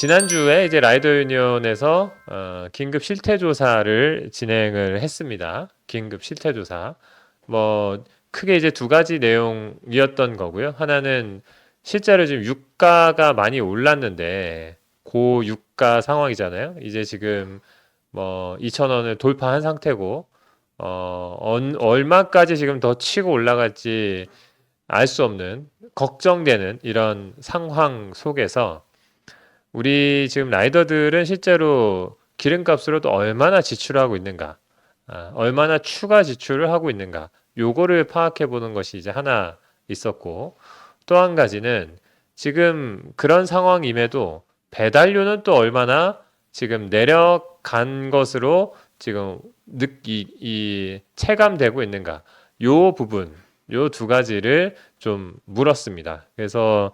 지난주에 이제 라이더 유니온에서 긴급 실태 조사를 진행을 했습니다. 긴급 실태 조사. 뭐 크게 이제 두 가지 내용이었던 거고요. 하나는 실제로 지금 유가가 많이 올랐는데 고유가 상황이잖아요. 이제 지금 뭐 2,000원을 돌파한 상태고 얼마까지 지금 더 치고 올라갈지 알 수 없는 걱정되는 이런 상황 속에서 우리 지금 라이더들은 실제로 기름값으로도 얼마나 지출하고 있는가, 얼마나 추가 지출을 하고 있는가, 요거를 파악해 보는 것이 이제 하나 있었고, 또 한 가지는 지금 그런 상황임에도 배달료는 또 얼마나 지금 내려간 것으로 지금 체감되고 있는가, 요 부분, 요 두 가지를 좀 물었습니다. 그래서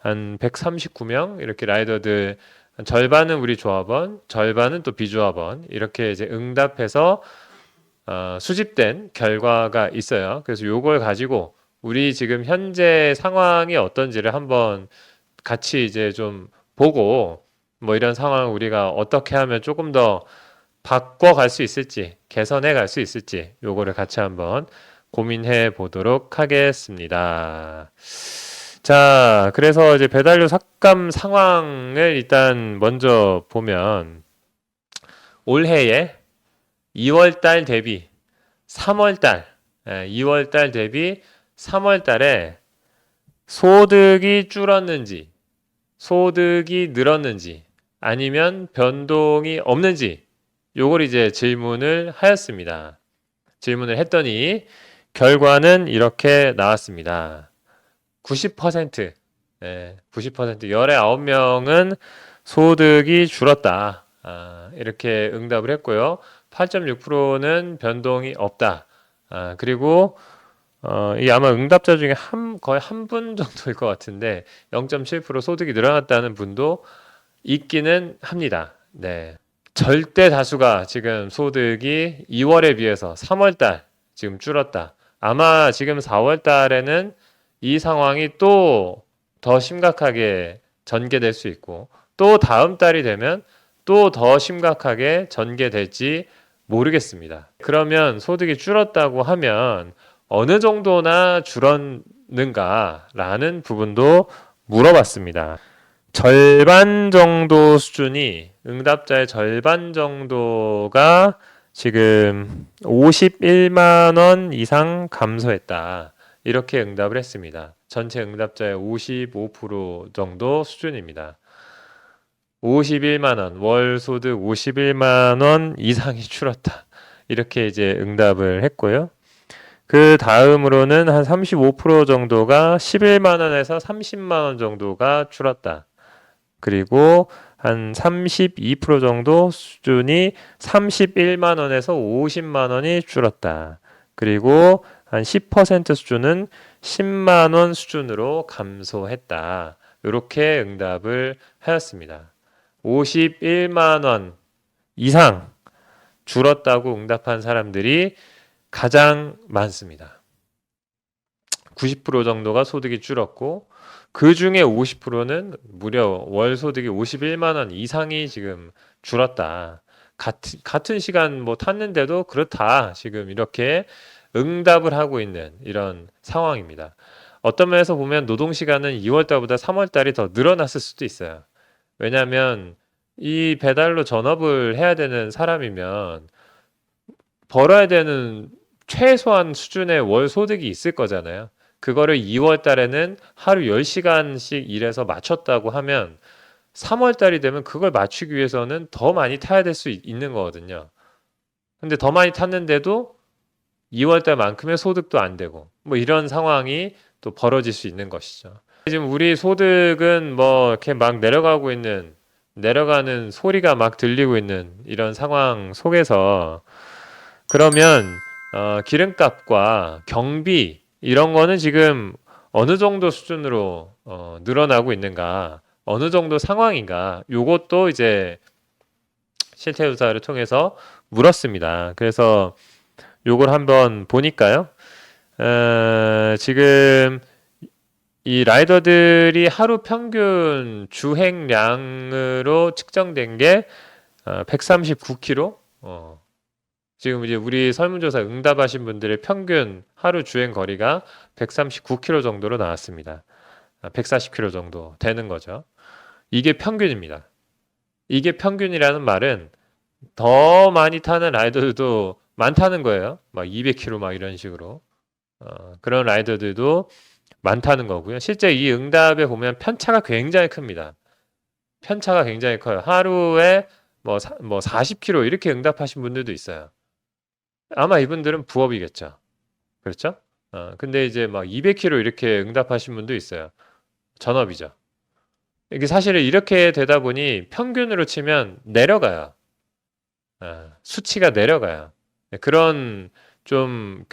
한 139명 이렇게 라이더들 한 절반은 우리 조합원, 절반은 또 비조합원 이렇게 이제 응답해서 수집된 결과가 있어요. 그래서 요걸 가지고 우리 지금 현재 상황이 어떤지를 한번 같이 이제 좀 보고 뭐 이런 상황을 우리가 어떻게 하면 조금 더 바꿔갈 수 있을지, 개선해 갈 수 있을지 요거를 같이 한번 고민해 보도록 하겠습니다. 자, 그래서 이제 배달료 삭감 상황을 일단 먼저 보면 올해에 2월 달 대비 3월 달, 2월 달 대비 3월 달에 소득이 줄었는지, 소득이 늘었는지, 아니면 변동이 없는지, 요걸 이제 질문을 하였습니다. 질문을 했더니 결과는 이렇게 나왔습니다. 90%, 90%, 열의 9명은 소득이 줄었다. 이렇게 응답을 했고요. 8.6%는 변동이 없다. 그리고 이 아마 응답자 중에 거의 한 분 정도일 것 같은데 0.7% 소득이 늘어났다는 분도 있기는 합니다. 네. 절대 다수가 지금 소득이 2월에 비해서 3월 달 지금 줄었다. 아마 지금 4월 달에는 이 상황이 또 더 심각하게 전개될 수 있고 또 다음 달이 되면 또 더 심각하게 전개될지 모르겠습니다. 그러면 소득이 줄었다고 하면 어느 정도나 줄었는가라는 부분도 물어봤습니다. 절반 정도 수준이 응답자의 절반 정도가 지금 51만 원 이상 감소했다. 이렇게 응답을 했습니다. 전체 응답자의 55% 정도 수준입니다. 51만 원, 월 소득 51만 원 이상이 줄었다. 이렇게 이제 응답을 했고요. 그 다음으로는 한 35% 정도가 11만 원에서 30만 원 정도가 줄었다. 그리고 한 32% 정도 수준이 31만 원에서 50만 원이 줄었다. 그리고 한 10% 수준은 10만 원 수준으로 감소했다. 이렇게 응답을 하였습니다. 51만 원 이상 줄었다고 응답한 사람들이 가장 많습니다. 90% 정도가 소득이 줄었고 그 중에 50%는 무려 월 소득이 51만 원 이상이 지금 줄었다. 같은 시간 뭐 탔는데도 그렇다. 지금 이렇게 응답을 하고 있는 이런 상황입니다. 어떤 면에서 보면 노동시간은 2월 달보다 3월 달이 더 늘어났을 수도 있어요. 왜냐하면 이 배달로 전업을 해야 되는 사람이면 벌어야 되는 최소한 수준의 월 소득이 있을 거잖아요. 그거를 2월 달에는 하루 10시간씩 일해서 맞췄다고 하면 3월 달이 되면 그걸 맞추기 위해서는 더 많이 타야 될 수 있는 거거든요. 근데 더 많이 탔는데도 2월 달만큼의 소득도 안 되고 뭐 이런 상황이 또 벌어질 수 있는 것이죠. 지금 우리 소득은 뭐 이렇게 막 내려가는 소리가 막 들리고 있는 이런 상황 속에서 그러면 기름값과 경비 이런 거는 지금 어느 정도 수준으로 늘어나고 있는가, 어느 정도 상황인가, 요것도 이제 실태 조사를 통해서 물었습니다. 그래서 요걸 한번 보니까요. 지금 이 라이더들이 하루 평균 주행량으로 측정된 게 139km. 지금 이제 우리 설문조사 응답하신 분들의 평균 하루 주행 거리가 139km 정도로 나왔습니다. 140km 정도 되는 거죠. 이게 평균입니다. 이게 평균이라는 말은 더 많이 타는 라이더들도 많다는 거예요. 막 200km 막 이런 식으로. 그런 라이더들도 많다는 거고요. 실제 이 응답에 보면 편차가 굉장히 큽니다. 편차가 굉장히 커요. 하루에 뭐 40km 이렇게 응답하신 분들도 있어요. 아마 이분들은 부업이겠죠. 그렇죠? 근데 이제 막 200km 이렇게 응답하신 분도 있어요. 전업이죠. 이게 사실은 이렇게 되다 보니 평균으로 치면 내려가요. 수치가 내려가요. 네, 그런 좀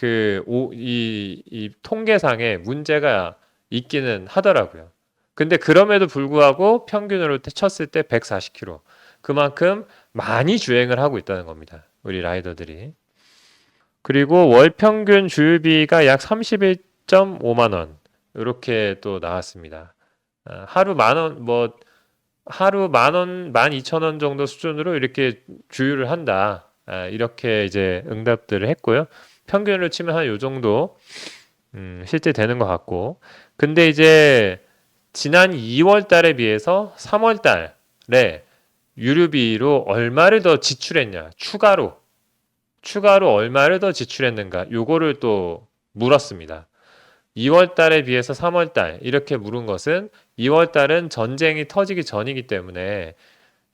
이 통계상에 문제가 있기는 하더라고요. 근데 그럼에도 불구하고 평균으로 쳤을 때 140km. 그만큼 많이 주행을 하고 있다는 겁니다. 우리 라이더들이. 그리고 월 평균 주유비가 약 31.5만 원. 이렇게 또 나왔습니다. 하루 만 원, 하루 만 원, 12,000원 정도 수준으로 이렇게 주유를 한다. 이렇게 이제 응답들을 했고요. 평균으로 치면 한 요 정도, 실제 되는 것 같고. 근데 이제 지난 2월 달에 비해서 3월 달에 유류비로 얼마를 더 지출했냐. 추가로 얼마를 더 지출했는가. 요거를 또 물었습니다. 2월 달에 비해서 3월 달 이렇게 물은 것은 2월 달은 전쟁이 터지기 전이기 때문에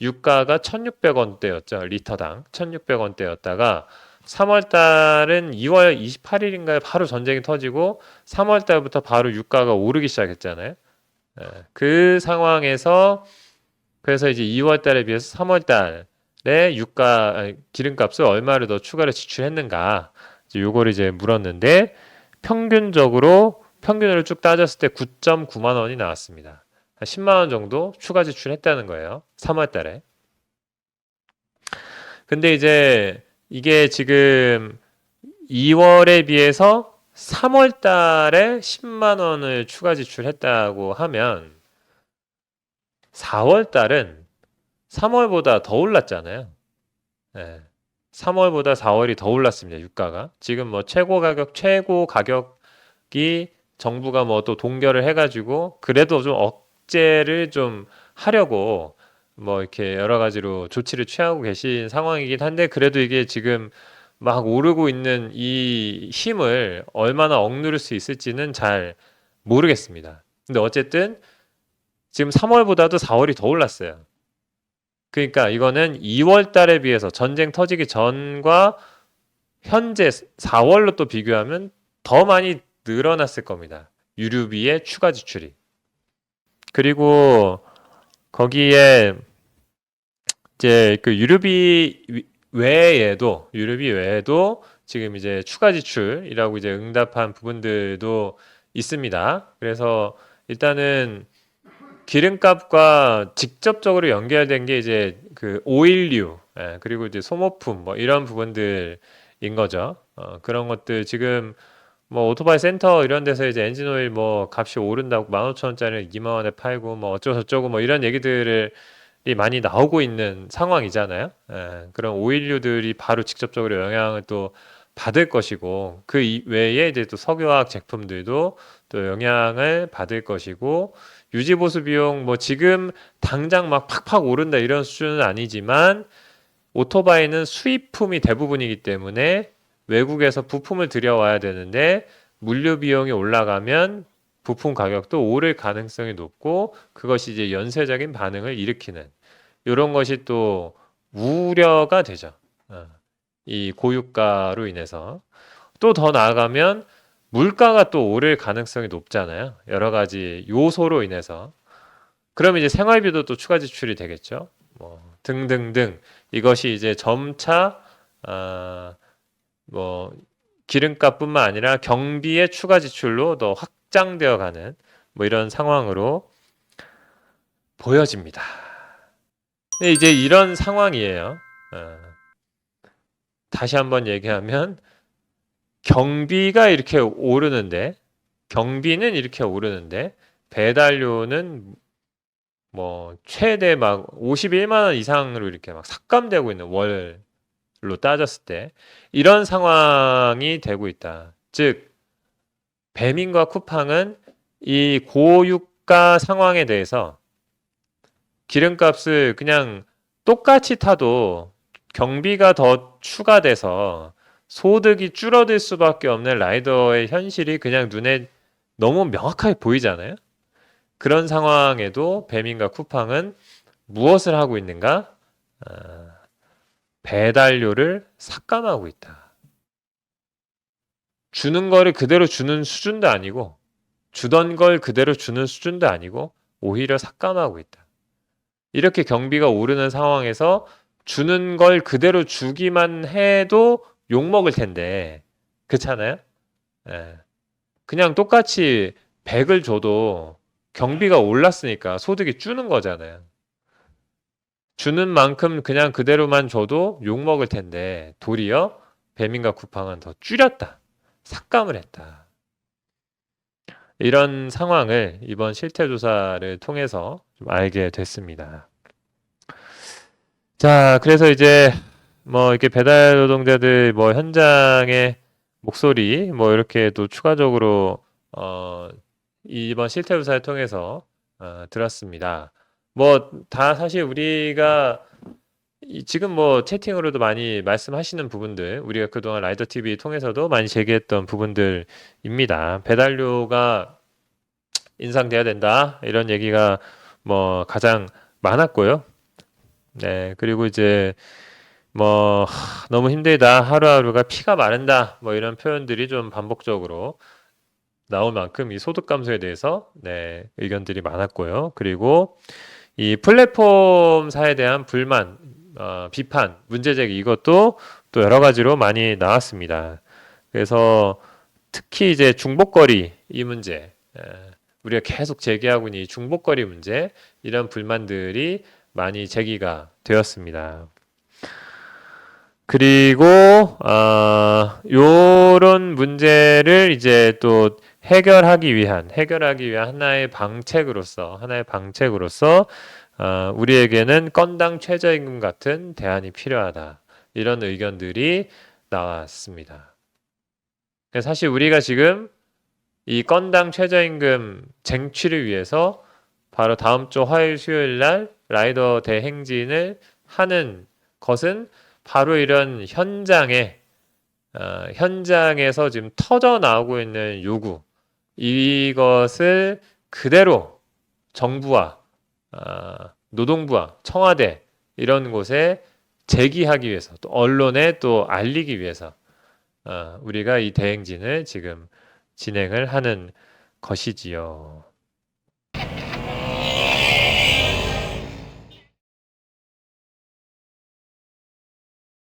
유가가 1,600원대였죠. 리터당 1,600원대였다가 3월 달은 2월 28일인가에 바로 전쟁이 터지고 3월 달부터 바로 유가가 오르기 시작했잖아요. 그 상황에서 그래서 이제 2월 달에 비해서 3월 달에 기름값을 얼마를 더 추가로 지출했는가 요거를 이제 물었는데 평균으로 쭉 따졌을 때 9.9만 원이 나왔습니다. 한 10만 원 정도 추가 지출했다는 거예요. 3월 달에. 근데 이제 이게 지금 2월에 비해서 3월 달에 10만 원을 추가 지출했다고 하면 4월 달은 3월보다 더 올랐잖아요. 네. 3월보다 4월이 더 올랐습니다. 유가가. 지금 뭐 최고 가격이 정부가 뭐 또 동결을 해가지고 그래도 좀 억제를 좀 하려고 뭐 이렇게 여러 가지로 조치를 취하고 계신 상황이긴 한데 그래도 이게 지금 막 오르고 있는 이 힘을 얼마나 억누를 수 있을지는 잘 모르겠습니다. 근데 어쨌든 지금 3월보다도 4월이 더 올랐어요. 그러니까 이거는 2월 달에 비해서 전쟁 터지기 전과 현재 4월로 또 비교하면 더 많이 늘어났을 겁니다. 유류비의 추가 지출이. 그리고 거기에 이제 그 유류비 외에도 지금 이제 추가 지출이라고 이제 응답한 부분들도 있습니다. 그래서 일단은 기름값과 직접적으로 연결된 게 이제 그 오일류, 그리고 이제 소모품 뭐 이런 부분들인 거죠. 그런 것들 지금 뭐 오토바이 센터 이런 데서 이제 엔진 오일 뭐 값이 오른다고 15,000원짜리를 2만 원에 팔고 뭐 어쩌고저쩌고 뭐 이런 얘기들이 많이 나오고 있는 상황이잖아요. 그런 오일류들이 바로 직접적으로 영향을 또 받을 것이고 그 외에 이제 또 석유화학 제품들도 또 영향을 받을 것이고 유지 보수 비용 뭐 지금 당장 막 팍팍 오른다 이런 수준은 아니지만 오토바이는 수입품이 대부분이기 때문에 외국에서 부품을 들여와야 되는데 물류 비용이 올라가면 부품 가격도 오를 가능성이 높고 그것이 이제 연쇄적인 반응을 일으키는 이런 것이 또 우려가 되죠. 이 고유가로 인해서 또 더 나아가면 물가가 또 오를 가능성이 높잖아요. 여러 가지 요소로 인해서. 그럼 이제 생활비도 또 추가 지출이 되겠죠. 뭐 등등등 이것이 이제 점차 뭐 기름값뿐만 아니라 경비의 추가 지출로 더 확장되어 가는 뭐 이런 상황으로 보여집니다. 근데 이제 이런 상황이에요. 다시 한번 얘기하면 경비는 이렇게 오르는데 배달료는 뭐 최대 막 51만 원 이상으로 이렇게 막 삭감되고 있는 월로 따졌을 때 이런 상황이 되고 있다. 즉 배민과 쿠팡은 이 고유가 상황에 대해서 기름값을 그냥 똑같이 타도 경비가 더 추가돼서 소득이 줄어들 수밖에 없는 라이더의 현실이 그냥 눈에 너무 명확하게 보이잖아요. 그런 상황에도 배민과 쿠팡은 무엇을 하고 있는가? 배달료를 삭감하고 있다. 주는 거를 그대로 주는 수준도 아니고 주던 걸 그대로 주는 수준도 아니고 오히려 삭감하고 있다. 이렇게 경비가 오르는 상황에서 주는 걸 그대로 주기만 해도 욕먹을 텐데 그렇잖아요? 예. 그냥 똑같이 100을 줘도 경비가 올랐으니까 소득이 주는 거잖아요. 주는 만큼 그냥 그대로만 줘도 욕먹을 텐데 도리어 배민과 쿠팡은 더 줄였다. 삭감을 했다. 이런 상황을 이번 실태조사를 통해서 좀 알게 됐습니다. 자, 그래서 이제 뭐 이렇게 배달 노동자들 뭐 현장의 목소리 뭐 이렇게 또 추가적으로 이번 실태조사를 통해서 들었습니다. 뭐 다 사실 우리가 지금 뭐 채팅으로도 많이 말씀하시는 부분들 우리가 그동안 라이더 TV 통해서도 많이 제기했던 부분들입니다. 배달료가 인상돼야 된다 이런 얘기가 뭐 가장 많았고요. 네, 그리고 이제 뭐 너무 힘들다 하루하루가 피가 마른다 뭐 이런 표현들이 좀 반복적으로 나올 만큼 이 소득 감소에 대해서 네, 의견들이 많았고요. 그리고 이 플랫폼사에 대한 불만, 비판, 문제 제기 이것도 또 여러 가지로 많이 나왔습니다. 그래서 특히 이제 중복거리 이 문제, 우리가 계속 제기하고 있는 이 중복거리 문제 이런 불만들이 많이 제기가 되었습니다. 그리고 요런 문제를 이제 또 해결하기 위한 하나의 방책으로서 우리에게는 건당 최저임금 같은 대안이 필요하다. 이런 의견들이 나왔습니다. 사실 우리가 지금 이 건당 최저임금 쟁취를 위해서 바로 다음 주 화요일 수요일 날 라이더 대행진을 하는 것은 바로 이런 현장에서 지금 터져 나오고 있는 요구 이것을 그대로 정부와 노동부와 청와대 이런 곳에 제기하기 위해서 또 언론에 또 알리기 위해서 우리가 이 대행진을 지금 진행을 하는 것이지요.